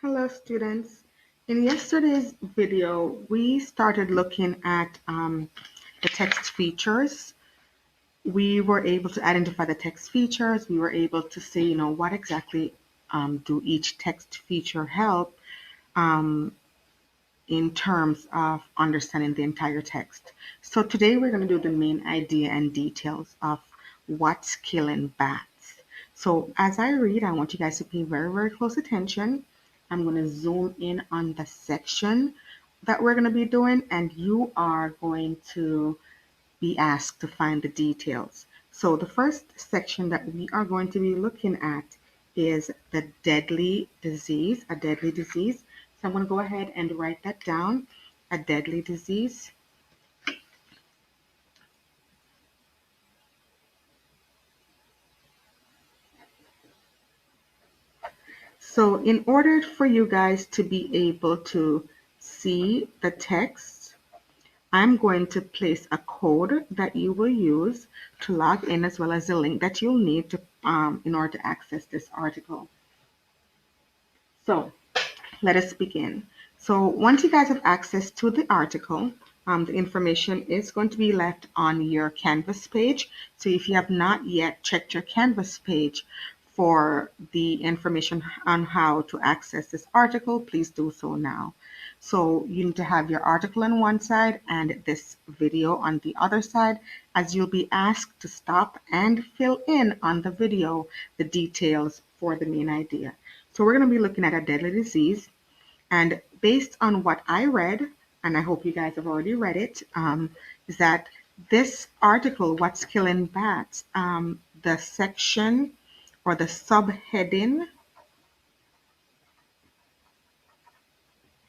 Hello students. In yesterday's video, we started looking at the text features. We were able to identify the text features. We were able to see, what exactly do each text feature help um, in terms of understanding the entire text. So today we're going to do the main idea and details of what's killing bats. So as I read, I want you guys to pay very, very close attention. I'm going to zoom in on the section that we're going to be doing, and you are going to be asked to find the details. So the first section that we are going to be looking at is the deadly disease, a deadly disease. So I'm going to go ahead and write that down, a deadly disease. So in order for you guys to be able to see the text, I'm going to place a code that you will use to log in, as well as the link that you'll need to in order to access this article. So let us begin. So once you guys have access to the article, the information is going to be left on your Canvas page. So if you have not yet checked your Canvas page for the information on how to access this article, please do so now. So you need to have your article on one side and this video on the other side, as you'll be asked to stop and fill in on the video the details for the main idea. So we're going to be looking at a deadly disease, and based on what I read, and I hope you guys have already read it, is that this article, What's Killing Bats, the section or the subheading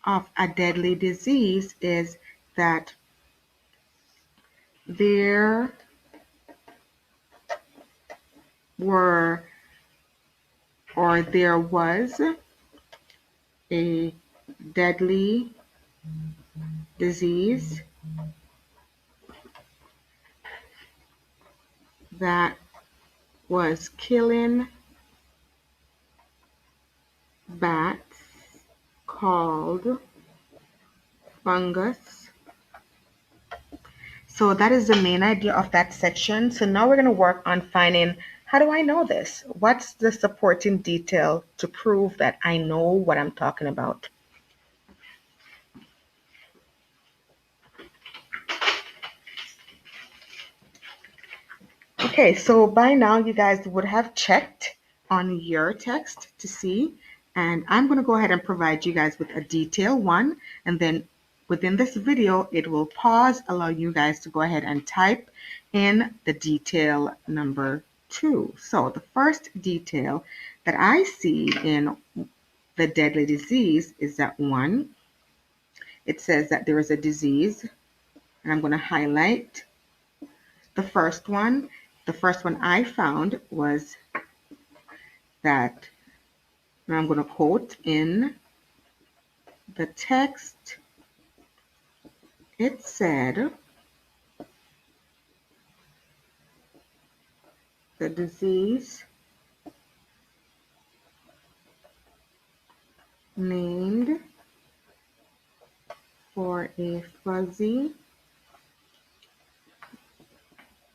of a deadly disease is that there were or there was a deadly disease that was killing bats called fungus. So that is the main idea of that section. So now we're going to work on finding, how do I know this? What's the supporting detail to prove that I know what I'm talking about? Okay, so by now you guys would have checked on your text to see, and I'm going to go ahead and provide you guys with a detail one, and then within this video it will pause, allow you guys to go ahead and type in the detail number 2. So the first detail that I see in the deadly disease is that 1, it says that there is a disease, and I'm going to highlight the first one. The first one I found was that, and I'm going to quote in the text, it said, the disease named for a fuzzy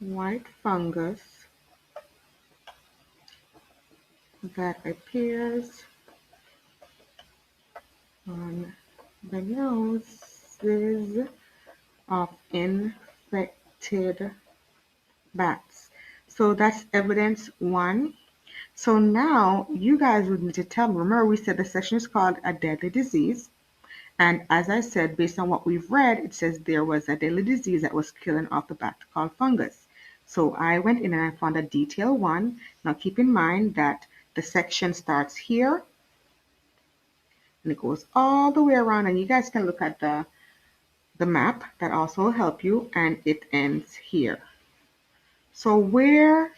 white fungus that appears on the noses of infected bats. So that's evidence 1. So now you guys would need to tell me, remember we said the section is called a deadly disease. And as I said, based on what we've read, it says there was a deadly disease that was killing off the bat called fungus. So I went in and I found a detail 1. Now keep in mind that the section starts here and it goes all the way around, and you guys can look at the map that also will help you, and it ends here. So where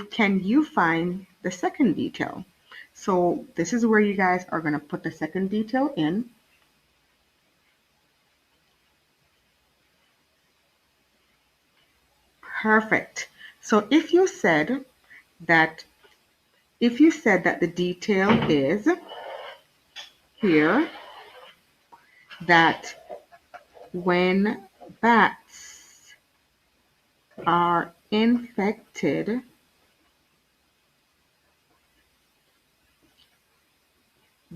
can you find the second detail? So this is where you guys are going to put the second detail in. Perfect. So if you said that the detail is here that when bats are infected,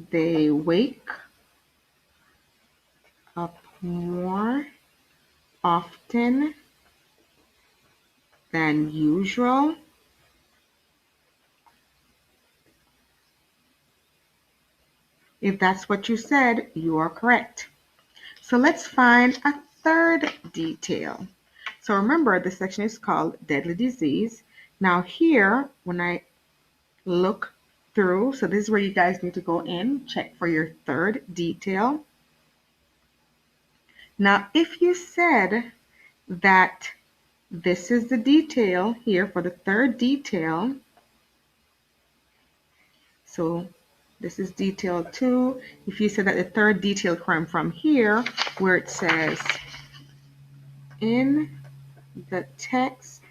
they wake up more often than usual. If that's what you said, you are correct. So let's find a third detail. So remember, this section is called deadly disease. Now here, when I look through, so this is where you guys need to go in, check for your third detail. Now, if you said that this is the detail here for the third detail, so this is detail 2. If you said that the third detail came from here, where it says in the text,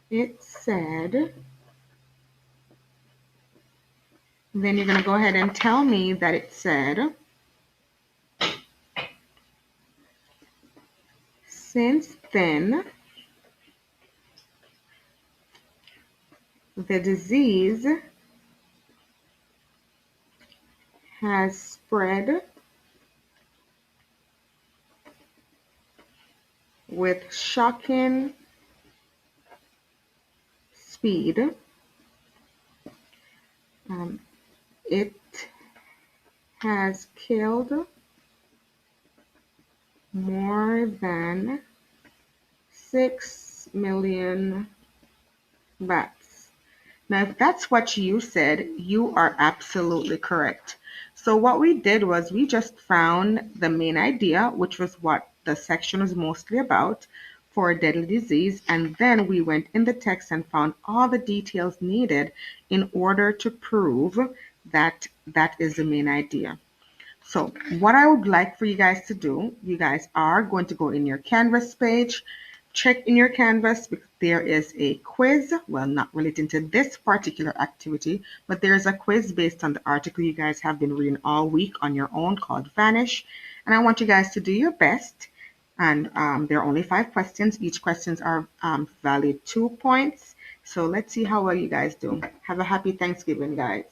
it said, then you're going to go ahead and tell me that it said, since then, the disease has spread with shocking speed. It has killed more than 6 million bats. Now, if that's what you said, you are absolutely correct. So what we did was we just found the main idea, which was what the section was mostly about for a deadly disease, and then we went in the text and found all the details needed in order to prove that that is the main idea. So what I would like for you guys to do, you guys are going to go in your Canvas page, check in your Canvas because there is a quiz, well, not relating to this particular activity, but there is a quiz based on the article you guys have been reading all week on your own called Vanish. And I want you guys to do your best. And there are only 5 questions. Each questions are valid 2 points. So let's see how well you guys do. Have a happy Thanksgiving, guys.